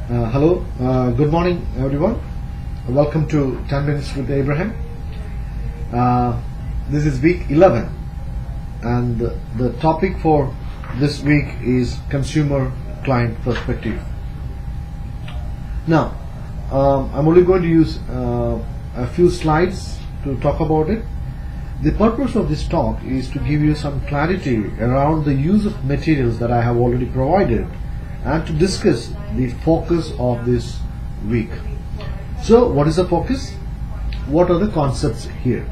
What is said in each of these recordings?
Hello, good morning everyone. Welcome to 10 Minutes with Abraham. This is week 11 and the topic for this week is consumer client perspective. Now, I'm only going to use a few slides to talk about it. The purpose of this talk is to give you some clarity around the use of materials that I have already provided and to discuss the focus of this week. So what is the focus? What are the concepts here?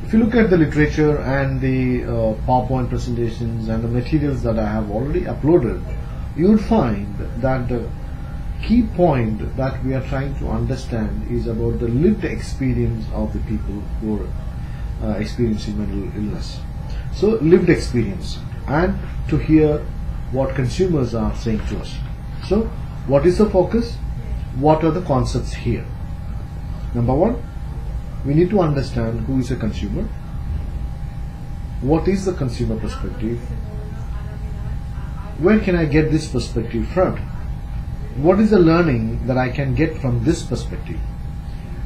If you look at the literature and the PowerPoint presentations and the materials that I have already uploaded, you would find that the key point that we are trying to understand is about the lived experience of the people who are experiencing mental illness. So lived experience, and to hear what consumers are saying to us. So what is the focus? What are the concepts here? Number one, we need to understand who is a consumer. What is the consumer perspective? Where can I get this perspective from? What is the learning that I can get from this perspective?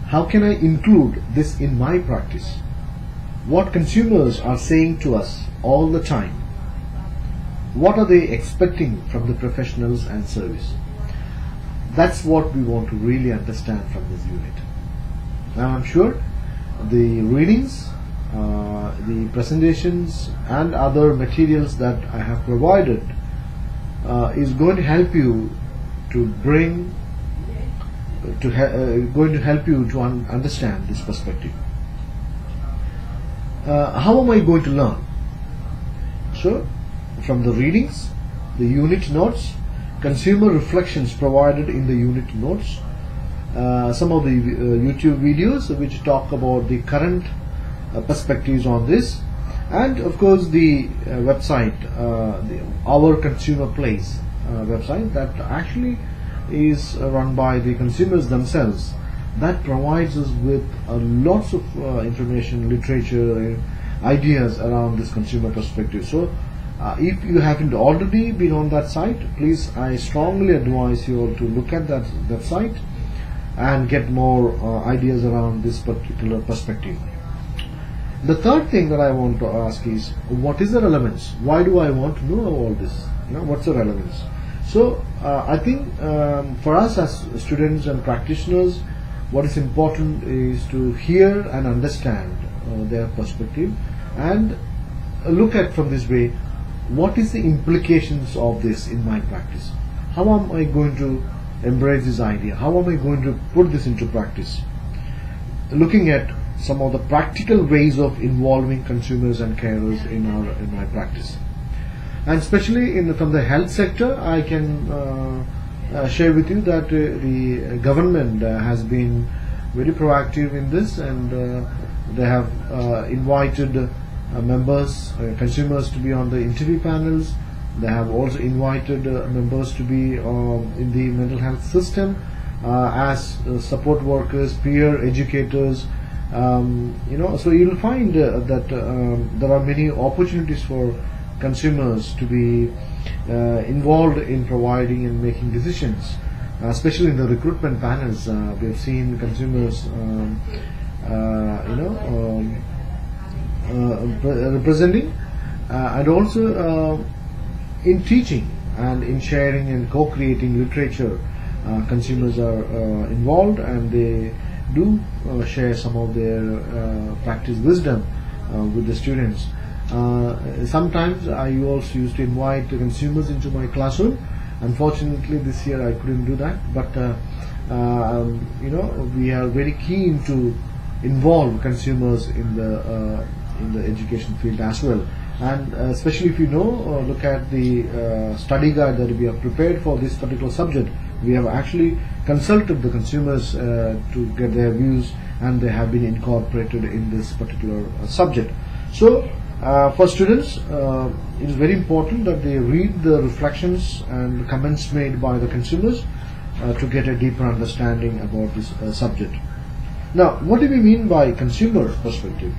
How can I include this in my practice? What consumers are saying to us all the time? What are they expecting from the professionals and service? That's what we want to really understand from this unit. Now I'm sure the readings, the presentations and other materials that I have provided is going to help you to understand this perspective. How am I going to learn? So from the readings, the unit notes, consumer reflections provided in the unit notes, some of the YouTube videos which talk about the current perspectives on this, and of course the website, Our Consumer Place website that actually is run by the consumers themselves, that provides us with lots of information, literature, ideas around this consumer perspective. So if you haven't already been on that site, please, I strongly advise you all to look at that site and get more ideas around this particular perspective. The third thing that I want to ask is, what is the relevance? Why do I want to know all this? What's the relevance? So I think for us as students and practitioners, what is important is to hear and understand their perspective and look at from this way, what is the implications of this in my practice? How am I going to embrace this idea? How am I going to put this into practice? Looking at some of the practical ways of involving consumers and carers in my practice, and especially from the health sector, I can share with you that the government has been very proactive in this, and they have invited members, consumers to be on the interview panels. They have also invited members to be in the mental health system as support workers, peer educators. So you'll find that there are many opportunities for consumers to be involved in providing and making decisions, especially in the recruitment panels. We have seen consumers representing, and also in teaching and in sharing and co-creating literature. Consumers are involved, and they do share some of their practice wisdom with the students. Sometimes I also used to invite the consumers into my classroom. Unfortunately this year I couldn't do that, but we are very keen to involve consumers in the education field as well. And especially if you look at the study guide that we have prepared for this particular subject, we have actually consulted the consumers to get their views, and they have been incorporated in this particular subject. So for students, it is very important that they read the reflections and comments made by the consumers to get a deeper understanding about this subject. Now, what do we mean by consumer perspective?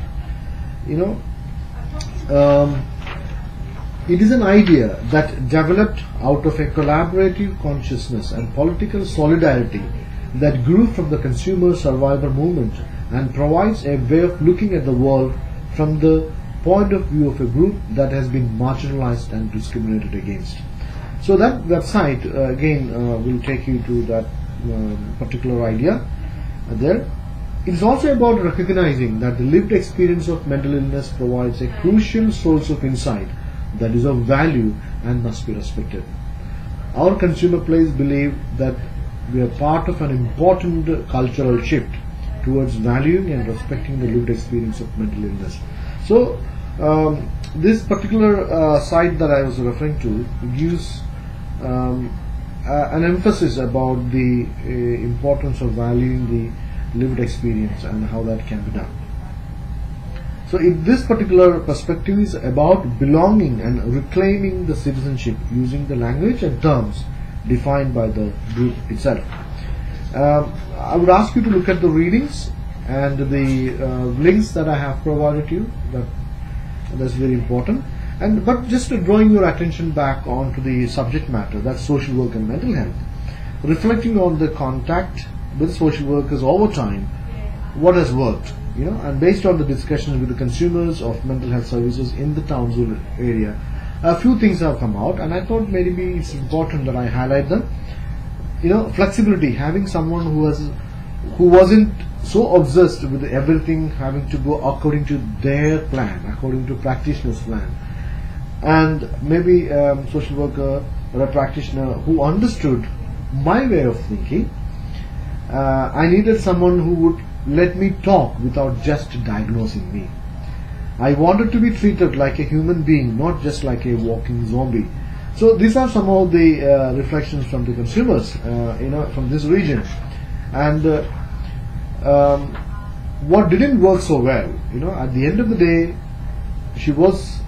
It is an idea that developed out of a collaborative consciousness and political solidarity that grew from the consumer survivor movement and provides a way of looking at the world from the point of view of a group that has been marginalized and discriminated against. So that website again will take you to that particular idea there. It is also about recognizing that the lived experience of mental illness provides a crucial source of insight that is of value and must be respected. Our consumer place believe that we are part of an important cultural shift towards valuing and respecting the lived experience of mental illness. So this particular site that I was referring to gives an emphasis about the importance of valuing the lived experience and how that can be done. So in this particular perspective is about belonging and reclaiming the citizenship using the language and terms defined by the group itself. I would ask you to look at the readings and the links that I have provided you. That's very important. But just drawing your attention back onto the subject matter, that's social work and mental health, reflecting on the contact with social workers over time, what has worked, and based on the discussions with the consumers of mental health services in the Townsville area, a few things have come out, and I thought maybe it's important that I highlight them. Flexibility, having someone who wasn't so obsessed with everything having to go according to their plan, according to practitioner's plan, and maybe social worker or a practitioner who understood my way of thinking. I needed someone who would let me talk without just diagnosing me. I wanted to be treated like a human being, not just like a walking zombie. So these are some of the reflections from the consumers, from this region. And what didn't work so well, at the end of the day, she was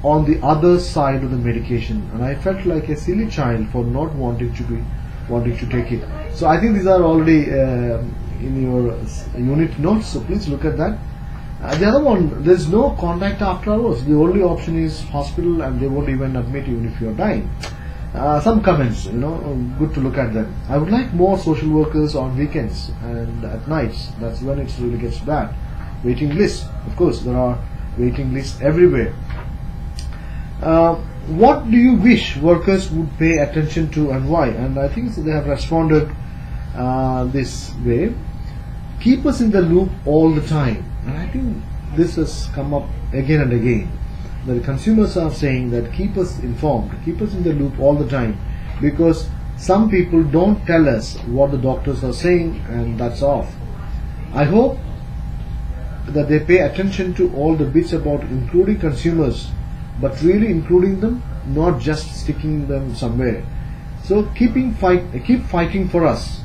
on the other side of the medication, and I felt like a silly child for not wanting to take it. So I think these are already in your unit notes, so please look at that. The other one, there's no contact after hours. The only option is hospital, and they won't even admit you if you're dying. Some comments, good to look at them. I would like more social workers on weekends and at nights. That's when it really gets bad. Waiting lists, of course, there are waiting lists everywhere. What do you wish workers would pay attention to and why? And I think they have responded this way. Keep us in the loop all the time. And I think this has come up again and again. The consumers are saying that keep us informed, keep us in the loop all the time, because some people don't tell us what the doctors are saying, and that's off. I hope that they pay attention to all the bits about including consumers, but really including them, not just sticking them somewhere. So keep fighting for us,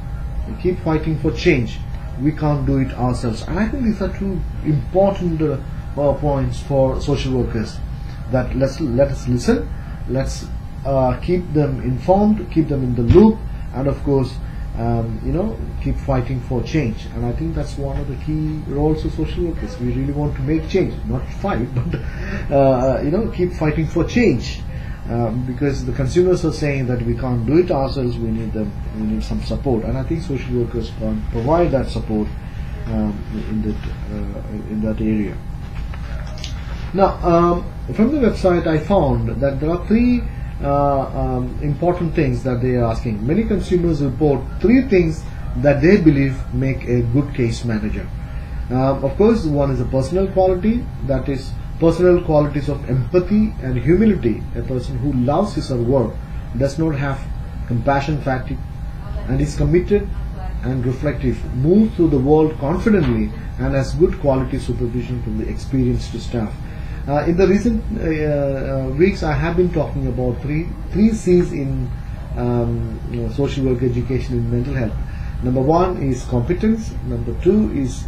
keep fighting for change. We can't do it ourselves. And I think these are two important points for social workers. That let us listen, let's keep them informed, keep them in the loop, and of course, keep fighting for change. And I think that's one of the key roles of social workers. We really want to make change, not fight, but keep fighting for change, because the consumers are saying that we can't do it ourselves. We need some support, and I think social workers can provide that support in that area. Now, from the website, I found that there are three important things that they are asking. Many consumers report three things that they believe make a good case manager. Of course, one is a personal quality, that is personal qualities of empathy and humility. A person who loves his or her work, does not have compassion fatigue, and is committed and reflective, moves through the world confidently, and has good quality supervision from the experienced staff. In the recent weeks, I have been talking about three C's in social work education in mental health. Number one is competence, number two is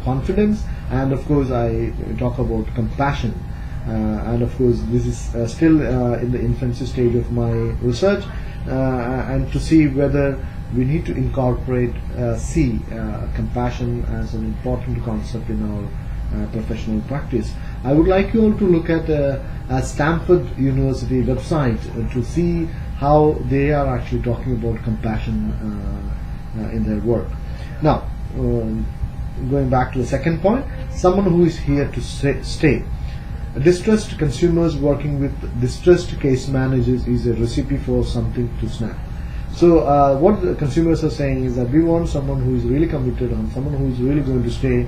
confidence, and of course I talk about compassion. And of course this is still in the infancy stage of my research, and to see whether we need to incorporate compassion as an important concept in our professional practice. I would like you all to look at Stanford University website to see how they are actually talking about compassion in their work. Now, going back to the second point, someone who is here to stay. Distressed consumers working with distressed case managers is a recipe for something to snap. So what the consumers are saying is that we want someone who is really committed, and someone who is really going to stay.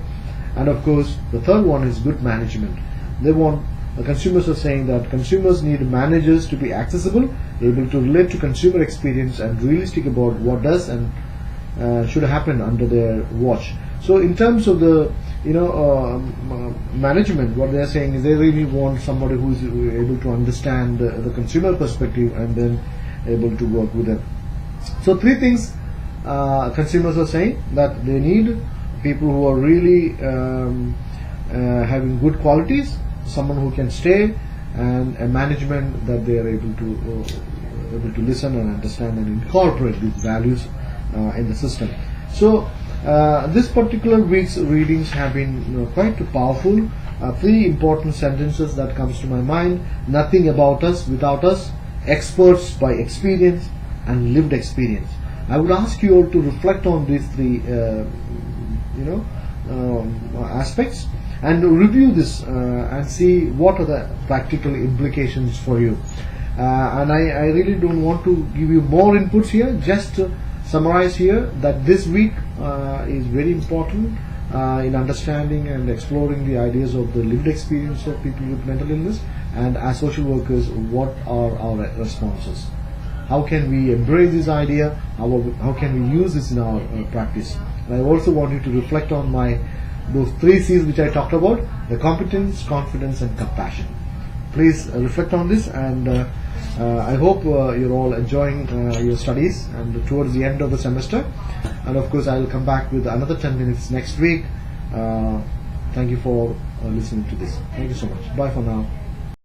And of course, the third one is good management. They want, the consumers are saying that consumers need managers to be accessible, able to relate to consumer experience, and realistic about what does and should happen under their watch. So in terms of the management, what they are saying is they really want somebody who is able to understand the consumer perspective and then able to work with them. So three things consumers are saying, that they need people who are really having good qualities, someone who can stay, and a management that they are able to listen and understand and incorporate these values in the system. So this particular week's readings have been quite powerful. Three important sentences that comes to my mind: nothing about us without us, experts by experience, and lived experience. I would ask you all to reflect on these three aspects and review this and see what are the practical implications for you. And I really don't want to give you more inputs here, just to summarize here that this week is very important in understanding and exploring the ideas of the lived experience of people with mental illness, and as social workers, what are our responses? How can we embrace this idea? How can we use this in our practice? And I also want you to reflect on those three C's which I talked about: the competence, confidence, and compassion. Please reflect on this, and I hope you're all enjoying your studies and towards the end of the semester. And of course, I will come back with another 10 minutes next week. Thank you for listening to this. Thank you so much. Bye for now.